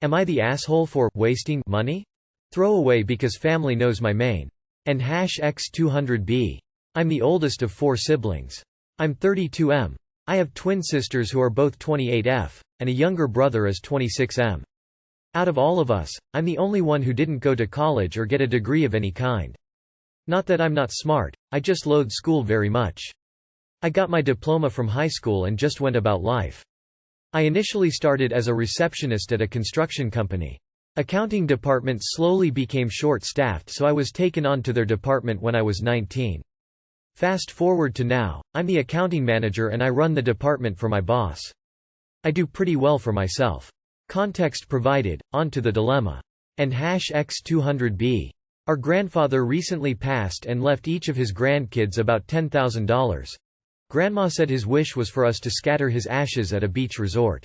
Am I the asshole for wasting money? Throwaway because family knows my main. And #X200B. I'm the oldest of 4 siblings. I'm 32M. I have twin sisters who are both 28F, and a younger brother is 26M. Out of all of us, I'm the only one who didn't go to college or get a degree of any kind. Not that I'm not smart, I just loathe school very much. I got my diploma from high school and just went about life. I initially started as a receptionist at a construction company. Accounting department slowly became short-staffed, so I was taken on to their department when I was 19. Fast forward to now, I'm the accounting manager and I run the department for my boss. I do pretty well for myself. Context provided, on to the dilemma. And #X200B. Our grandfather recently passed and left each of his grandkids about $10,000. Grandma said his wish was for us to scatter his ashes at a beach resort.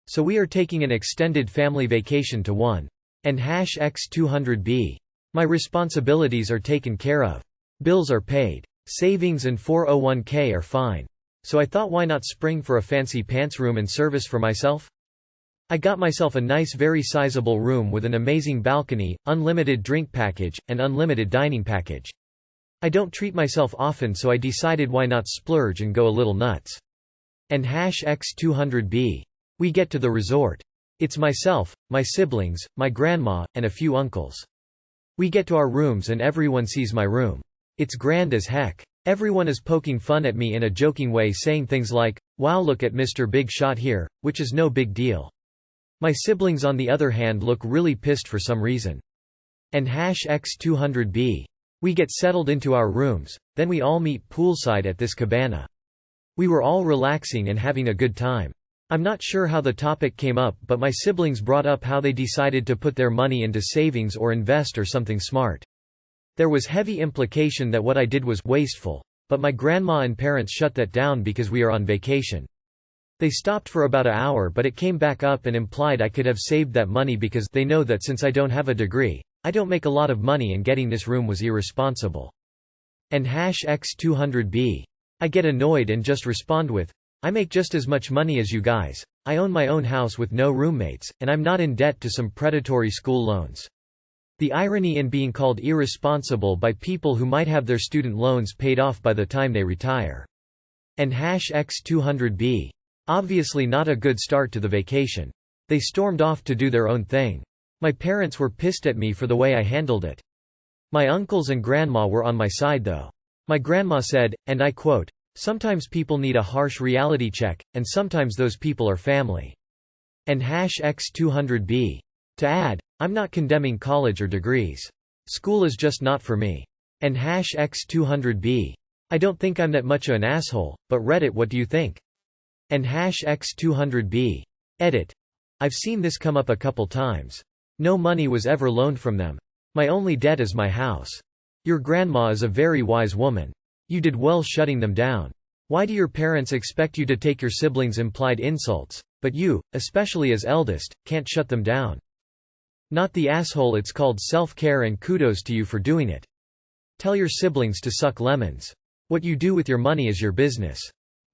So we are taking an extended family vacation to one. And #X200B. My responsibilities are taken care of. Bills are paid. Savings and 401k are fine. So I thought, why not spring for a fancy pants room and service for myself? I got myself a nice, very sizable room with an amazing balcony, unlimited drink package, and unlimited dining package. I don't treat myself often, so I decided why not splurge and go a little nuts. And #X200B. We get to the resort. It's myself, my siblings, my grandma, and a few uncles. We get to our rooms and everyone sees my room. It's grand as heck. Everyone is poking fun at me in a joking way, saying things like, "Wow, look at Mr. Big Shot here," which is no big deal. My siblings on the other hand look really pissed for some reason. And #X200B. We get settled into our rooms, then we all meet poolside at this cabana. We were all relaxing and having a good time. I'm not sure how the topic came up, but my siblings brought up how they decided to put their money into savings or invest or something smart. There was heavy implication that what I did was wasteful, but my grandma and parents shut that down because we are on vacation. They stopped for about an hour, but it came back up and implied I could have saved that money because they know that since I don't have a degree, I don't make a lot of money and getting this room was irresponsible. And #X200B. I get annoyed and just respond with, "I make just as much money as you guys. I own my own house with no roommates, and I'm not in debt to some predatory school loans." The irony in being called irresponsible by people who might have their student loans paid off by the time they retire. And #X200B. Obviously not a good start to the vacation. They stormed off to do their own thing. My parents were pissed at me for the way I handled it. My uncles and grandma were on my side though. My grandma said, and I quote, "Sometimes people need a harsh reality check, and sometimes those people are family." And #X200B. To add, I'm not condemning college or degrees. School is just not for me. And #X200B. I don't think I'm that much of an asshole, but Reddit, what do you think? And #X200B. Edit. I've seen this come up a couple times. No money was ever loaned from them. My only debt is my house. Your grandma is a very wise woman. You did well shutting them down. Why do your parents expect you to take your siblings' implied insults, but you, especially as eldest, can't shut them down? Not the asshole, it's called self-care, and kudos to you for doing it. Tell your siblings to suck lemons. What you do with your money is your business.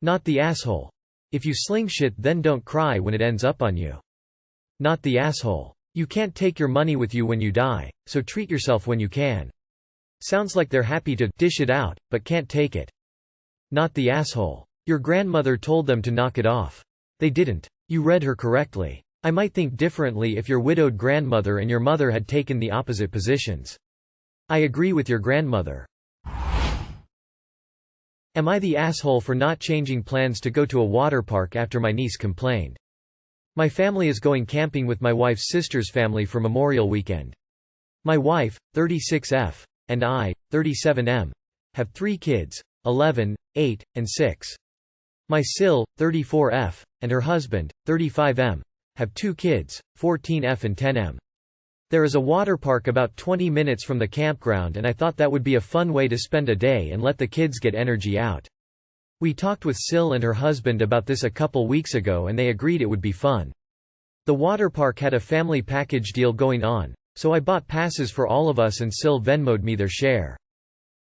Not the asshole. If you sling shit, then don't cry when it ends up on you. Not the asshole. You can't take your money with you when you die, so treat yourself when you can. Sounds like they're happy to dish it out, but can't take it. Not the asshole. Your grandmother told them to knock it off. They didn't. You read her correctly. I might think differently if your widowed grandmother and your mother had taken the opposite positions. I agree with your grandmother. Am I the asshole for not changing plans to go to a water park after my niece complained? My family is going camping with my wife's sister's family for Memorial Weekend. My wife, 36F, and I, 37M, have 3 kids, 11, 8, and 6. My sil, 34F, and her husband, 35M, have 2 kids, 14F and 10M. There is a water park about 20 minutes from the campground, and I thought that would be a fun way to spend a day and let the kids get energy out. We talked with Sil and her husband about this a couple weeks ago and they agreed it would be fun. The water park had a family package deal going on, so I bought passes for all of us and Sil Venmo'd me their share.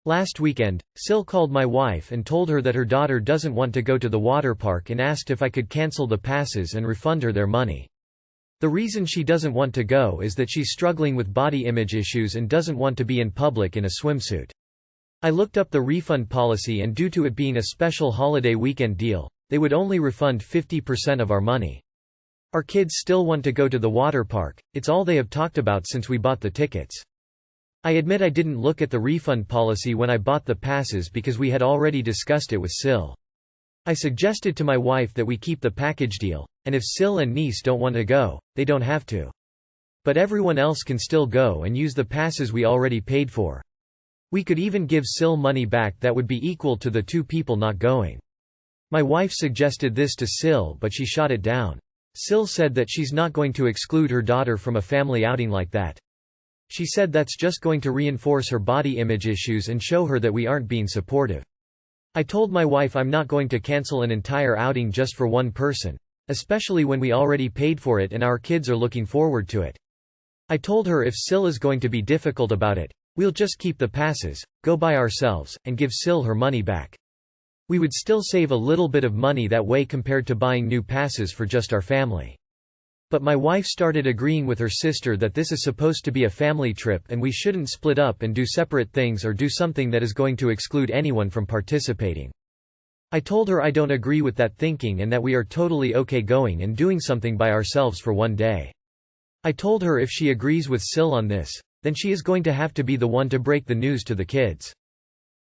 Last weekend, Sil called my wife and told her that her daughter doesn't want to go to the water park and asked if I could cancel the passes and refund her their money. The reason she doesn't want to go is that she's struggling with body image issues and doesn't want to be in public in a swimsuit. I looked up the refund policy, and due to it being a special holiday weekend deal, they would only refund 50% of our money. Our kids still want to go to the water park, it's all they have talked about since we bought the tickets. I admit I didn't look at the refund policy when I bought the passes because we had already discussed it with Sil. I suggested to my wife that we keep the package deal, and if Sil and niece don't want to go, they don't have to. But everyone else can still go and use the passes we already paid for. We could even give Sil money back that would be equal to the 2 people not going. My wife suggested this to Sil, but she shot it down. Sil said that she's not going to exclude her daughter from a family outing like that. She said that's just going to reinforce her body image issues and show her that we aren't being supportive. I told my wife I'm not going to cancel an entire outing just for one person, especially when we already paid for it and our kids are looking forward to it. I told her if Sil is going to be difficult about it, we'll just keep the passes, go by ourselves, and give Sil her money back. We would still save a little bit of money that way compared to buying new passes for just our family. But my wife started agreeing with her sister that this is supposed to be a family trip and we shouldn't split up and do separate things or do something that is going to exclude anyone from participating. I told her I don't agree with that thinking and that we are totally okay going and doing something by ourselves for one day. I told her if she agrees with Sil on this, then she is going to have to be the one to break the news to the kids.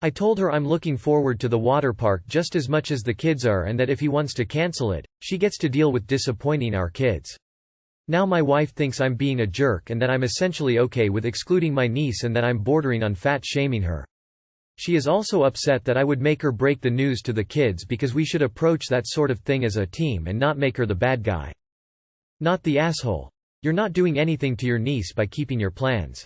I told her I'm looking forward to the water park just as much as the kids are and that if he wants to cancel it, she gets to deal with disappointing our kids. Now my wife thinks I'm being a jerk and that I'm essentially okay with excluding my niece and that I'm bordering on fat-shaming her. She is also upset that I would make her break the news to the kids because we should approach that sort of thing as a team and not make her the bad guy. Not the asshole. You're not doing anything to your niece by keeping your plans.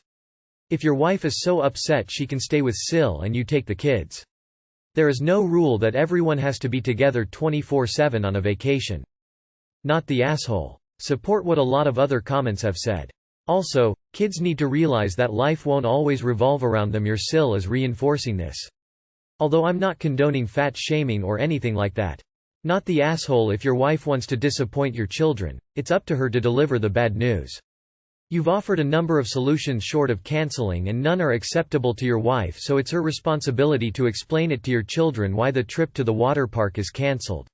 If your wife is so upset she can stay with Sil and you take the kids. There is no rule that everyone has to be together 24/7 on a vacation. Not the asshole. Support what a lot of other comments have said. Also, kids need to realize that life won't always revolve around them. Your Sil is reinforcing this. Although I'm not condoning fat shaming or anything like that. Not the asshole. If your wife wants to disappoint your children, it's up to her to deliver the bad news. You've offered a number of solutions short of canceling and none are acceptable to your wife, so it's her responsibility to explain it to your children why the trip to the water park is cancelled.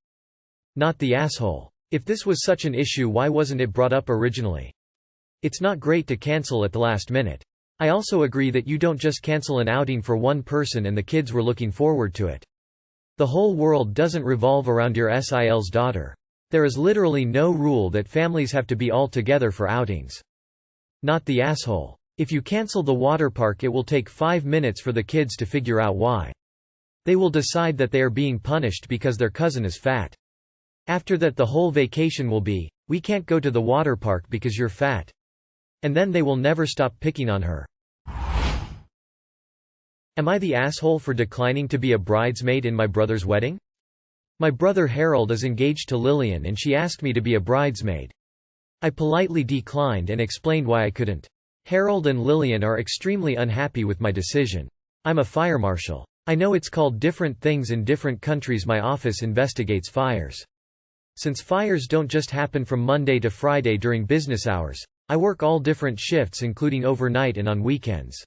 Not the asshole. If this was such an issue, why wasn't it brought up originally? It's not great to cancel at the last minute. I also agree that you don't just cancel an outing for one person and the kids were looking forward to it. The whole world doesn't revolve around your SIL's daughter. There is literally no rule that families have to be all together for outings. Not the asshole. If you cancel the water park, it will take 5 minutes for the kids to figure out why. They will decide that they are being punished because their cousin is fat. After that, the whole vacation will be, we can't go to the water park because you're fat. And then they will never stop picking on her. Am I the asshole for declining to be a bridesmaid in my brother's wedding? My brother Harold is engaged to Lillian and she asked me to be a bridesmaid. I politely declined and explained why I couldn't. Harold and Lillian are extremely unhappy with my decision. I'm a fire marshal. I know it's called different things in different countries. My office investigates fires. Since fires don't just happen from Monday to Friday during business hours, I work all different shifts including overnight and on weekends.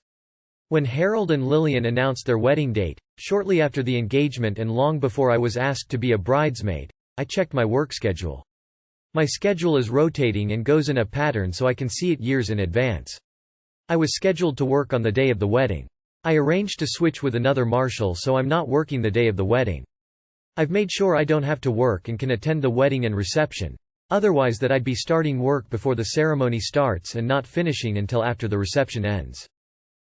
When Harold and Lillian announced their wedding date, shortly after the engagement and long before I was asked to be a bridesmaid, I checked my work schedule. My schedule is rotating and goes in a pattern so I can see it years in advance. I was scheduled to work on the day of the wedding. I arranged to switch with another marshal so I'm not working the day of the wedding. I've made sure I don't have to work and can attend the wedding and reception. Otherwise that I'd be starting work before the ceremony starts and not finishing until after the reception ends.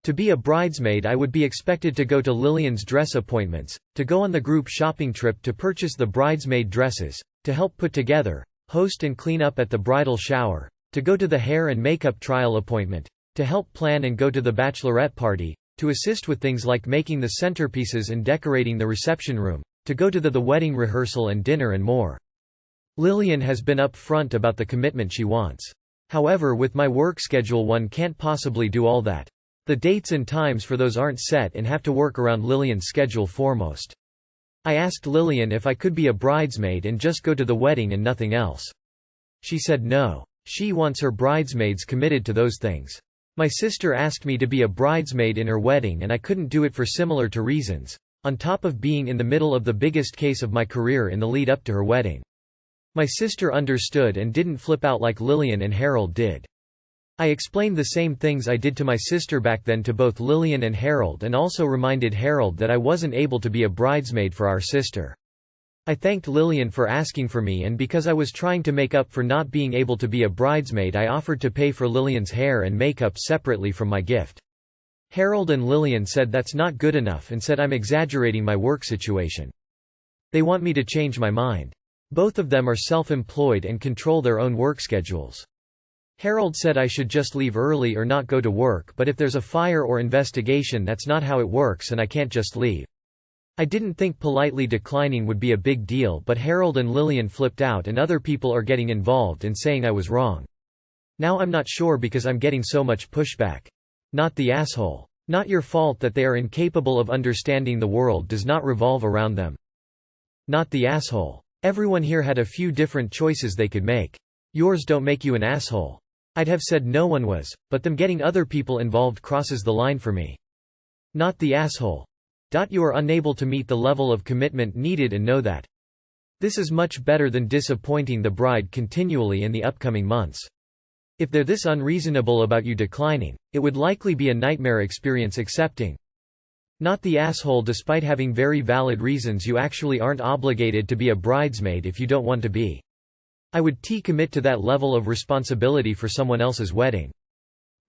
To be a bridesmaid, I would be expected to go to Lillian's dress appointments, to go on the group shopping trip to purchase the bridesmaid dresses, to help put together, host and clean up at the bridal shower, to go to the hair and makeup trial appointment, to help plan and go to the bachelorette party, to assist with things like making the centerpieces and decorating the reception room, to go to the wedding rehearsal and dinner and more. Lillian has been upfront about the commitment she wants. However, with my work schedule one can't possibly do all that. The dates and times for those aren't set and have to work around Lillian's schedule foremost. I asked Lillian if I could be a bridesmaid and just go to the wedding and nothing else. She said no. She wants her bridesmaids committed to those things. My sister asked me to be a bridesmaid in her wedding and I couldn't do it for similar to reasons, on top of being in the middle of the biggest case of my career in the lead up to her wedding. My sister understood and didn't flip out like Lillian and Harold did. I explained the same things I did to my sister back then to both Lillian and Harold, and also reminded Harold that I wasn't able to be a bridesmaid for our sister. I thanked Lillian for asking for me, and because I was trying to make up for not being able to be a bridesmaid, I offered to pay for Lillian's hair and makeup separately from my gift. Harold and Lillian said that's not good enough and said I'm exaggerating my work situation. They want me to change my mind. Both of them are self-employed and control their own work schedules. Harold said I should just leave early or not go to work, but if there's a fire or investigation, that's not how it works and I can't just leave. I didn't think politely declining would be a big deal, but Harold and Lillian flipped out and other people are getting involved and saying I was wrong. Now I'm not sure because I'm getting so much pushback. Not the asshole. Not your fault that they are incapable of understanding the world does not revolve around them. Not the asshole. Everyone here had a few different choices they could make. Yours don't make you an asshole. I'd have said no one was, but them getting other people involved crosses the line for me. Not the asshole. You are unable to meet the level of commitment needed and know that. This is much better than disappointing the bride continually in the upcoming months. If they're this unreasonable about you declining, it would likely be a nightmare experience accepting. Not the asshole. Despite having very valid reasons, you actually aren't obligated to be a bridesmaid if you don't want to be. I would commit to that level of responsibility for someone else's wedding.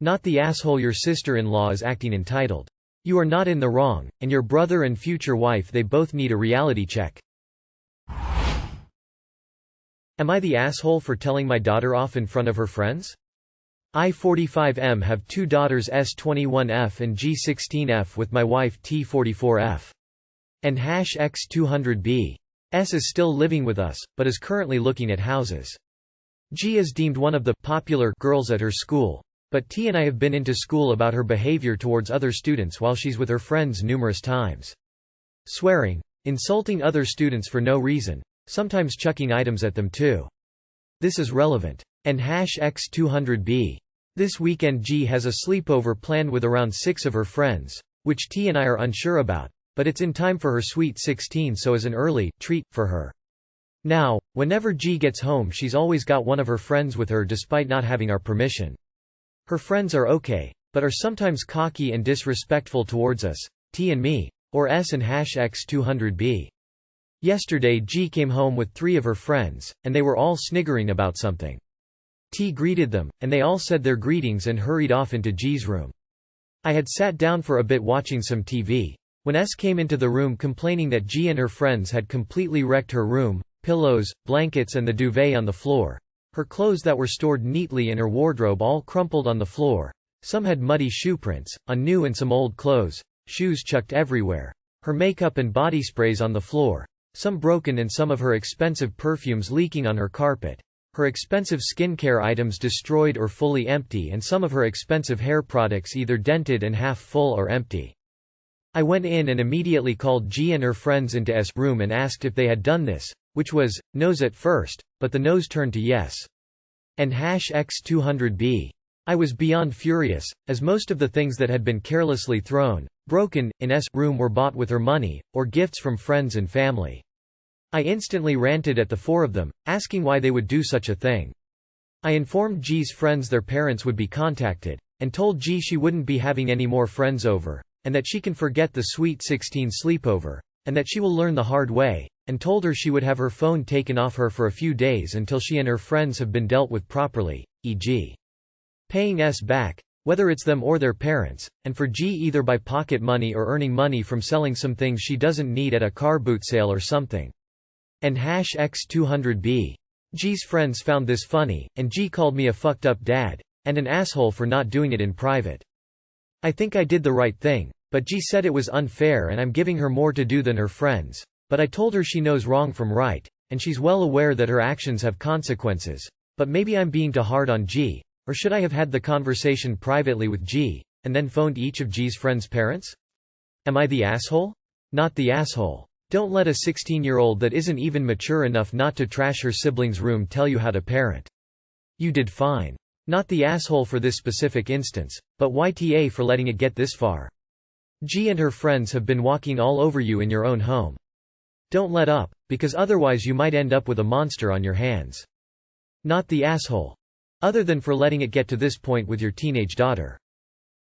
Not the asshole. Your sister-in-law is acting entitled. You are not in the wrong, and your brother and future wife, they both need a reality check. Am I the asshole for telling my daughter off in front of her friends? I 45M have two daughters, S21F and G16F, with my wife T44F. And #X200B. S is still living with us, but is currently looking at houses. G is deemed one of the popular girls at her school. But T and I have been into school about her behavior towards other students while she's with her friends numerous times. Swearing, insulting other students for no reason, sometimes chucking items at them too. This is relevant. And #X200B. This weekend G has a sleepover planned with around 6 of her friends, which T and I are unsure about, but it's in time for her sweet 16, so as an early treat for her. Now, whenever G gets home, she's always got one of her friends with her despite not having our permission. Her friends are okay, but are sometimes cocky and disrespectful towards us, T and me, or S and #X200B. Yesterday G came home with 3 of her friends, and they were all sniggering about something. T greeted them, and they all said their greetings and hurried off into G's room. I had sat down for a bit watching some TV, when S came into the room complaining that G and her friends had completely wrecked her room, pillows, blankets and the duvet on the floor. Her clothes that were stored neatly in her wardrobe all crumpled on the floor. Some had muddy shoe prints on new and some old clothes, shoes chucked everywhere. Her makeup and body sprays on the floor, some broken, and some of her expensive perfumes leaking on her carpet. Her expensive skincare items destroyed or fully empty, and some of her expensive hair products either dented and half full or empty. I went in and immediately called G and her friends into S' room and asked if they had done this, which was no's at first, but the no's turned to yes. And #X200B. I was beyond furious, as most of the things that had been carelessly thrown, broken, in S' room were bought with her money, or gifts from friends and family. I instantly ranted at the 4 of them, asking why they would do such a thing. I informed G's friends their parents would be contacted, and told G she wouldn't be having any more friends over, and that she can forget the Sweet 16 sleepover, and that she will learn the hard way, and told her she would have her phone taken off her for a few days until she and her friends have been dealt with properly, e.g. paying S back, whether it's them or their parents, and for G either by pocket money or earning money from selling some things she doesn't need at a car boot sale or something. And #X200B. G's friends found this funny, and G called me a fucked up dad, and an asshole for not doing it in private. I think I did the right thing, but G said it was unfair and I'm giving her more to do than her friends, but I told her she knows wrong from right, and she's well aware that her actions have consequences, but maybe I'm being too hard on G, or should I have had the conversation privately with G, and then phoned each of G's friends' parents? Am I the asshole? Not the asshole. Don't let a 16-year-old that isn't even mature enough not to trash her sibling's room tell you how to parent. You did fine. Not the asshole for this specific instance, but YTA for letting it get this far. G and her friends have been walking all over you in your own home. Don't let up, because otherwise you might end up with a monster on your hands. Not the asshole. Other than for letting it get to this point with your teenage daughter.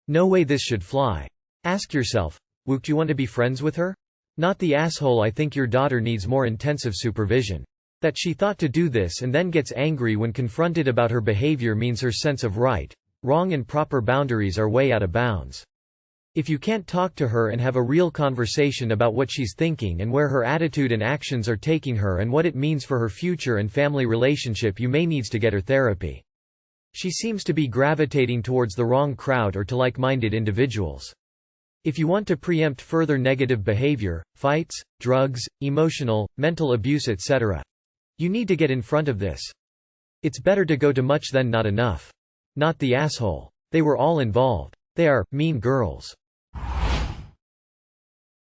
No way this should fly. Ask yourself, would you want to be friends with her? Not the asshole. I think your daughter needs more intensive supervision. That she thought to do this and then gets angry when confronted about her behavior means her sense of right, wrong and proper boundaries are way out of bounds. If you can't talk to her and have a real conversation about what she's thinking and where her attitude and actions are taking her and what it means for her future and family relationship, you may need to get her therapy. She seems to be gravitating towards the wrong crowd or to like-minded individuals. If you want to preempt further negative behavior, fights, drugs, emotional, mental abuse etc., you need to get in front of this. It's better to go to much than not enough. Not the asshole. They were all involved. They are mean girls.